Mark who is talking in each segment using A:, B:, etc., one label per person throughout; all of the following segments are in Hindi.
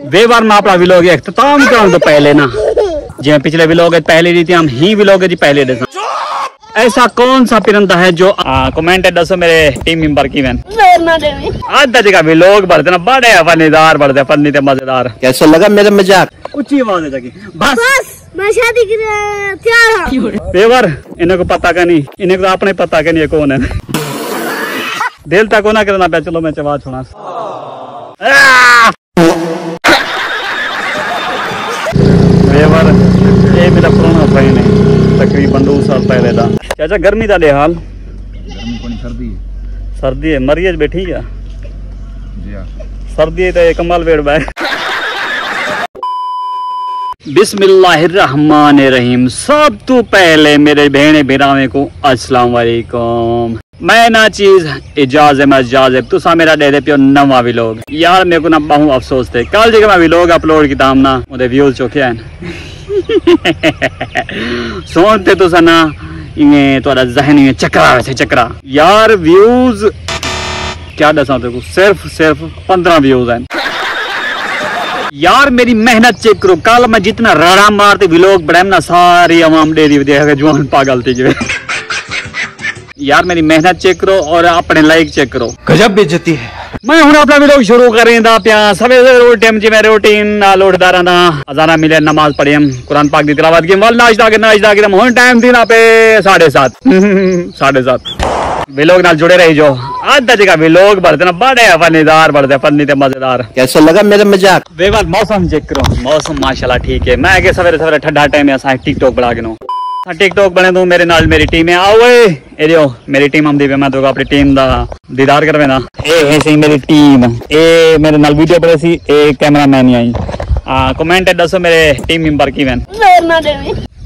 A: बेबार मैं अपना विलोग इख्तिताम करूं तो पहले ना जी पिछले विलोग पहले रीति हम ही विलोग जी पहले दसा ऐसा कौन सा परिंदा है जो कमेंट दसो मेरे टीम मेंबर की वैन आधा जगह विलोग बढ़ते ना बड़े फनीदार बढ़ते फनी ते मजेदार। कैसा लगा मेरा मजाक? उच्ची आवाज है जाके बस
B: मैं शादी के लिए तैयार हूं।
A: बेवर इन्हें को पता का नहीं, इन्हें को अपने पता का नहीं कौन है। दिल तक ना करना पे चलो मैं चवा छोड़ा बेवर ये मेरा पुराना फ्रेंड है तकरीबन 2 साल पहले था। चाचा गर्मी का हाल?
C: गर्मी कोनी सर्दी है।
A: सर्दी है मरियज बैठी है
C: जी हां
A: सर्दी है तो कमाल वेड़ बाय। बिस्मिल्लाहिर्रहमानिर्रहीम। सब तो पहले मेरे बहने बिरावे को अस्सलाम वालेकुम। मैं ना चीज इजाजत तुसा मेरा दे दे पियो नवा विलोग यार मेरे को ना बहुत अफसोस थे कल जगह मैं विलोग अपलोड किया ना उहदे व्यूज चौके हैं सोचते तुसा ना इन्हें थोड़ा जहन में चकरा वैसे चकरा यार व्यूज क्या दसा तेरे को सिर्फ 15 व्यूज हैं यार। मेरी मेहनत चेक करो कल मैं जितना रड़ा मारते विलोग बढ़ाए ना सारी आवाम दे दी जवान पागल थी जो यार मेरी मेहनत चेक करो और अपने लाइक चेक करो गजब बेइज्जती है। मैं हूं अपना विलोग शुरू करें दा प्या सवेरे टाइम जी मैं रूटीन नाल उठदा रहंदा अजाना मिले नमाज पढ़ी हम कुरान पाक दी तिलावत की वल नाश्ता के हम टाइम थी ना पे 7:30 विलोग नाल जुड़े रही जो आधा जगह विलोग बढ़ते ना बड़े फनीदार बढ़ते फनी ते मजेदार। कैसा लगा मेरा मजाक? बेबार मौसम चेक करो मौसम माशाल्लाह ठीक है। मैं आगे सवेरे ठंडा टाइम है असा टिकटॉक बना के नो टिकटॉक बने तू मेरे नाल मेरी टीम है आओ ए मेरी टीम हम दी मैं तो अपनी टीम दा दीदार करवे ना ए सही मेरी टीम ए मेरे नाल वीडियो बने सी ए कैमरामैन ही आई कमेंट दसो मेरे टीम मेंबर की वैन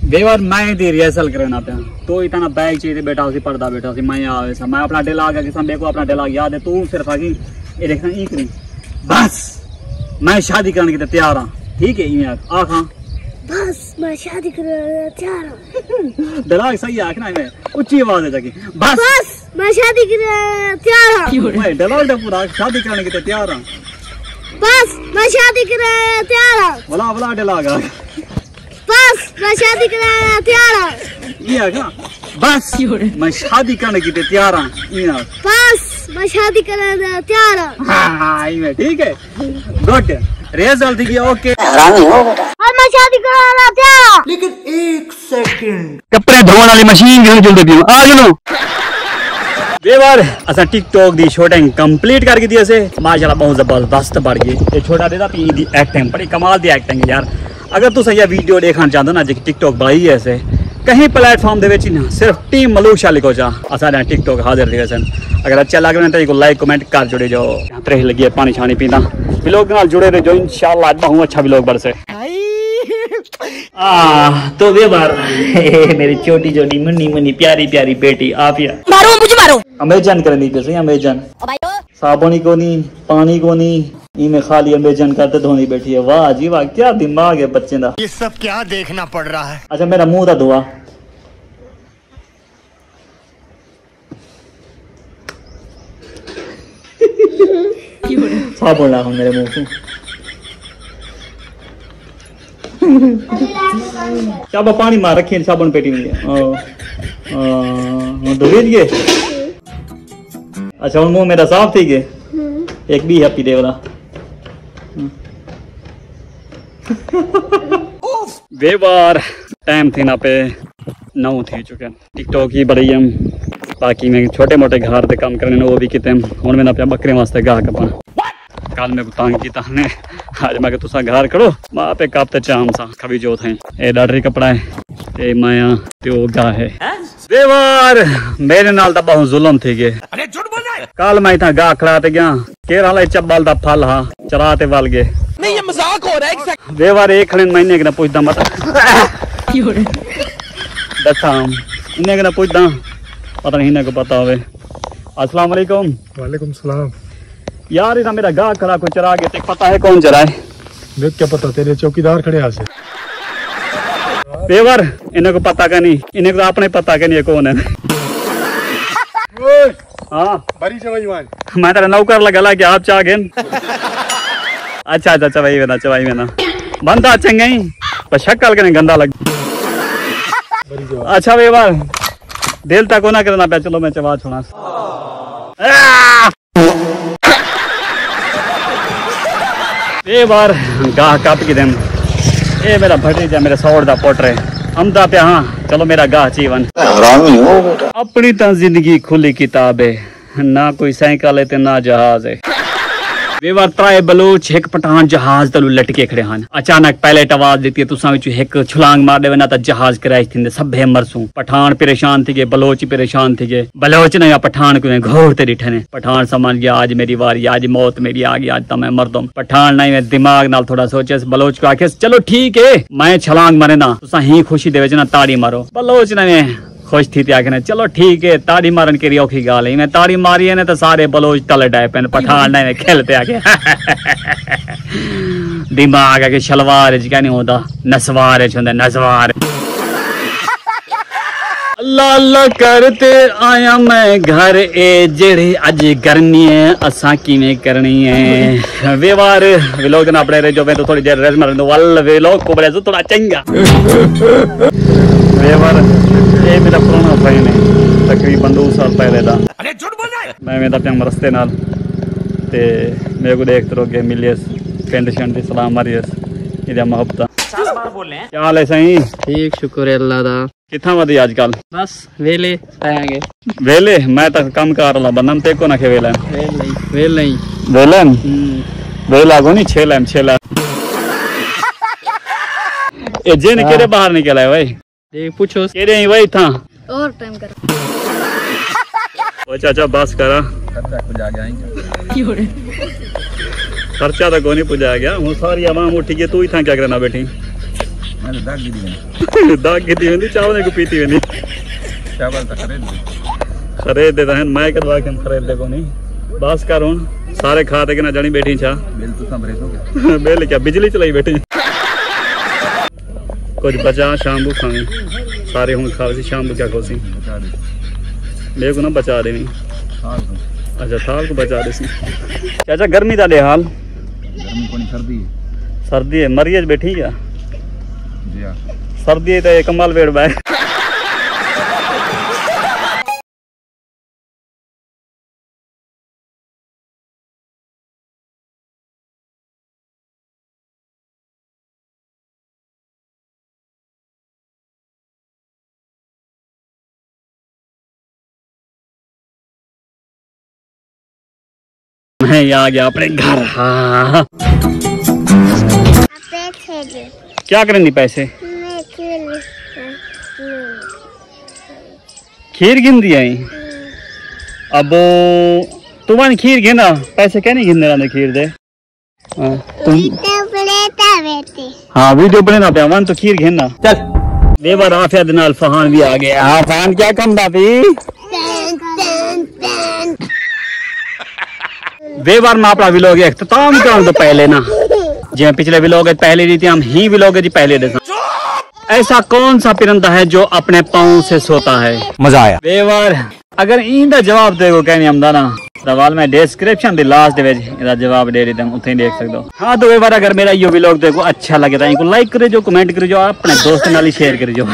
A: बेवार मैं दी रिहर्सल करना पे तो इतना बैग चाहिए बैठा सी पर्दा बैठा सी मैं आवे सा मैं अपना डायलॉग के सामने को अपना डायलॉग याद है तू सिर्फ आगे ये देखना ई करी बस मैं शादी करने के तैयार हां ठीक है ये आखा
B: बस मैं शादी करने तैयार हूं।
A: डायलॉग सही है ना मैं उच्ची आवाज है जाके बस
B: मैं शादी करने तैयार हूं।
A: मैं डायलॉग तो पूरा शादी करने के तैयार हूं
B: बस मैं शादी करने तैयार हूं।
A: बोला डायलॉग
B: बस मैं शादी करने तैयार हूं।
A: ये क्या बस मैं शादी करने के तैयार हूं ये
B: बस मैं शादी करने तैयार हूं।
A: हां ये ठीक है गुड रिजल्ट थी ओके
B: मैं शादी करने तैयार हूं।
C: लेकिन 1 सेकंड
A: कपड़े धोने वाली मशीन भी चलती पी आ लो बेवार असा टिकटॉक दी शूटिंग कंप्लीट करके दी ऐसे माशाल्लाह बहुत जबरदस्त बढ़ गई ये छोटा देदा पी दी एक्टिंग बड़ी कमाल दी एक्टिंग है यार। अगर तुम यह वीडियो देखना चाहते हो ना जो टिकटॉक बढ़ाई है ऐसे कहीं प्लेटफॉर्म दे ना सिर्फ टीम मलूक लिखो जा असा टिकटॉक हाजिर थे सन। अगर अच्छा लग रहा है तो लाइक कमेंट कर जुड़े जो तरह लगी है पानी छानी पीना विलोग नाल जुड़े रहे जो इंशाल्लाह बहुत अच्छा विलोग बढ़ से। तो बेबार मेरी छोटी छोटी मुन्नी प्यारी प्यारी बेटी आप या
B: मारो मुझे मारो
A: अमेजन कर दी सही अमेजन साबुनी को नहीं पानी को नहीं इनमें खाली अमेजन करते धोनी बैठी है। वाह जी वाह क्या दिमाग है बच्चे का।
D: ये सब क्या देखना पड़ रहा है।
A: अच्छा मेरा मुंह था धोआ साबुन ला मेरे मुंह को क्या पानी मार रखी साबुन पेटी में धोई दिए। अच्छा मुंह मेरा साफ थी गए एक भी हैप्पी डे वाला बेबार टाइम थी ना पे 9 थी चुके टिकटॉक ही बड़ी हम बाकी में छोटे मोटे घर से काम करने वो भी किते हूँ मैं ना बकरे वास्ते गाह कपा कल मैं तंग किया ने आज मैं तुसा घर करो माँ पे कापते चाम सा कभी जो थे ए डाडरी कपड़ा है ए माया त्यो गा है बेवार मेरे नाल तो बहुत जुल्म थी गए।
D: अरे झूठ बोल रहा है।
A: कल मैं इतना गा खड़ाते गया केरा चब्बल दा फल हाँ चराते वाल गए
D: नहीं ये मजाक हो रहा है।
A: बेवार एक खड़े महीने के पूछता मत दसा इन्हें के पूछता पता नहीं को पता होवे। अस्सलाम वालेकुम।
E: वालेकुम सलाम।
A: यार इतना मेरा गाह खड़ा कोई चरा गया पता है कौन चराए?
E: देख क्या पता तेरे चौकीदार खड़े यहाँ से
A: बेवर इन्हें को पता का नहीं इन्हें को अपने पता का नहीं कौन है। हाँ
E: बड़ी जवान
A: मैं तेरा नौकर लगा कि आप चाह गए अच्छा अच्छा चवाई में ना बंदा चंगा ही पर शक्ल के गंदा लग। अच्छा वे बार दिल तक ना करना पे। चलो मैं चवा छोड़ा ये बार गाह कप की दिन ये मेरा भतीजा मेरे सौड़ दा पोटर है अमदा पे। हाँ चलो मेरा गाह जीवन अपनी तो जिंदगी खुली किताब है ना कोई साइकिल है ते ना जहाज है। वे बार त्राए बलोच एक पठान जहाज तलू लटके खड़े हैं। अचानक पायलट आवाज देती है तुसा विच एक छलांग मार देवे ना तो जहाज क्रैश थींदे सभे मरसू। पठान परेशान थी गए बलोच परेशान थी गए। बलोच ने या पठान को घोर ते डिठे ने। पठान समझ गया आज मेरी वारी आज मौत मेरी आ गई आज तो मैं मर दूं। पठान नहीं मैं दिमाग नाल थोड़ा सोचे बलोच को आखे चलो ठीक है मैं छलांग मारे ना तुसा ही खुशी दे ना ताड़ी मारो। बलोच ने खुश थी आखने चलो ठीक है ताड़ी मारन के औखी गाल है मैं ताड़ी मारी है ना तो सारे बलोच तले डाए पे। पठान ने खेलते आके दिमाग आके शलवार क्या नहीं होता नसवार नसवार। अल्लाह अल्लाह करते आया मैं घर ए जेड़े अज गर्मी है असा किवें करनी है। वे बार वे लोग ना अपने जो मैं तो थोड़ी देर रेस्ट मारन दो वल वे लोग को बड़े थोड़ा चंगा। वे बार ये मेरा पुराना फ्रेंड है तकरीबन 2 साल पहले था।
D: अरे झूठ बोल रहा है।
A: मैं मेरा प्याम रस्ते नाल ते मेरे को देखते रहोगे मिलियस पिंड शंड सलाम मारियस इधर मोहब्बत क्या हाल है सही
F: ठीक शुक्र है अल्लाह दा।
A: कितना वधी आजकल
F: बस वेले आएंगे
A: वेले मैं तो कम कर रहा बनम ते को ना के वेला वेला को नहीं 6 लाख ए जे ने केरे बाहर निकला है भाई
F: देख पूछो
A: केरे ही वही था
B: और टाइम कर
A: ओ चाचा बस करा खर्चा तो कोनी पुजा गया हूँ सारी आवाम उठी गई तू ही था क्या करना बैठी दाग गिदी वेंदी चावल को पीती वेंदी
C: चावल तो
A: खरीद देता है मैं करवा के खरीद दे को नहीं बस कर हूँ सारे खाते के ना जानी बैठी छा
C: बिल तो सब रेस हो गया
A: बिल क्या बिजली चलाई बैठी कुछ बचा शाम को खानी सारे हूँ खावे शाम को क्या खोसी मेरे को ना बचा देनी। अच्छा थाल को बचा दे चाचा गर्मी का दे हाल
C: गर्मी को नहीं
A: सर्दी है मरियज बैठी क्या
C: जी हाँ
A: सर्दी है तो ये कमाल वेड़ बाय मैं आ गया अपने घर। हाँ क्या करेंगी पैसे खीर गिन दिया अब तुम्हारी खीर गिना पैसे क्या नहीं गिनने रहा खीर दे। हाँ वीडियो बना पे वन तो खीर गिनना चल देवर आफिया नाल फहान भी आ गया। हाँ फहान क्या कम भाभी वे बार मैं अपना विलोग अख्ताम करूँ तो पहले ना जी पिछले विलोग पहले रीति हम ही विलोग जी पहले दे। ऐसा कौन सा परिंदा है जो अपने पाँव से सोता है। मजा आया वे बार अगर इंदा जवाब दे कहनी हमदा ना सवाल मैं डिस्क्रिप्शन दी लास्ट दे जवाब दे रही उथे देख सकते हो। हाँ तो वे बार अगर मेरा यो विलोग देखो अच्छा लगे तो इनको लाइक करे जो कमेंट करे जो अपने दोस्त नाल शेयर करे जो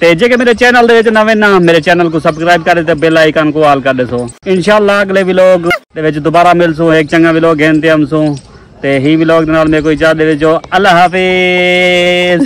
A: ते जे मेरे चैनल दे नवे ना मेरे चैनल को सब्सक्राइब कर दे बेल आइकन को ऑल कर दे सो इंशाल्लाह अगले व्लॉग दे दोबारा मिलसू एक चंगा व्लॉग गेंदे हमसू ते ही व्लॉग नाल मेरे को इजाजत दे जो अल्लाह हाफिज।